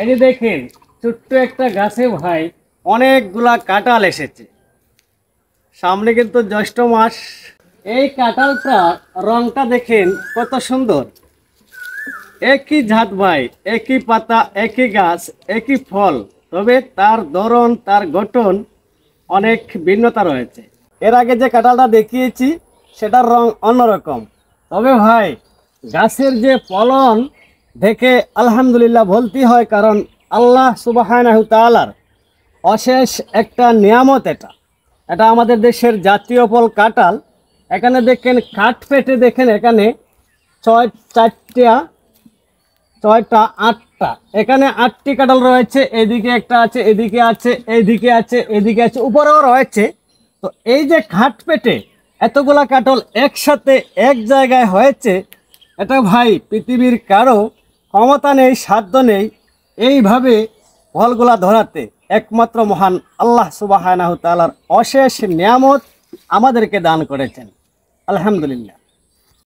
এই যে দেখেন ছোট্ট একটা গাছে ভাই অনেকগুলা কাঁঠাল এসেছে। সামনে কিন্তু জ্যৈষ্ঠ মাস। এই কাঁঠালটা রংটা দেখেন কত সুন্দর। একই জাত ভাই, একই পাতা, একই গাছ, একই ফল, তবে তার ধরন তার গঠন অনেক ভিন্নতা রয়েছে। এর আগে যে কাঁঠালটা দেখিয়েছি সেটার রং অন্যরকম, তবে ভাই গাছের যে ফলন দেখে আলহামদুলিল্লাহ বলতে হয়, কারণ আল্লাহ সুবহানাহু তাআলার অশেষ একটা নিয়ামত। এটা আমাদের দেশের জাতীয় ফল কাঁঠাল। এখানে দেখেন কাঠ পেটে দেখেন এখানে ছয়টা আটটা, এখানে 8টি কাঁঠাল রয়েছে। এদিকে একটা আছে, এদিকে আছে, এদিকে আছে, এদিকে আছে, উপরেও রয়েছে। তো এই যে ঘাট পেটে এতগুলা কাঁঠাল একসাথে এক জায়গায় হয়েছে, এটা ভাই পৃথিবীর কারো ক্ষমতা নেই, সাধ্য নেই এইভাবে ফলগুলা ধরাতে। একমাত্র মহান আল্লাহ সুবহানাহু তাআলার অশেষ নিয়ামত আমাদেরকে দান করেছেন। আলহামদুলিল্লাহ।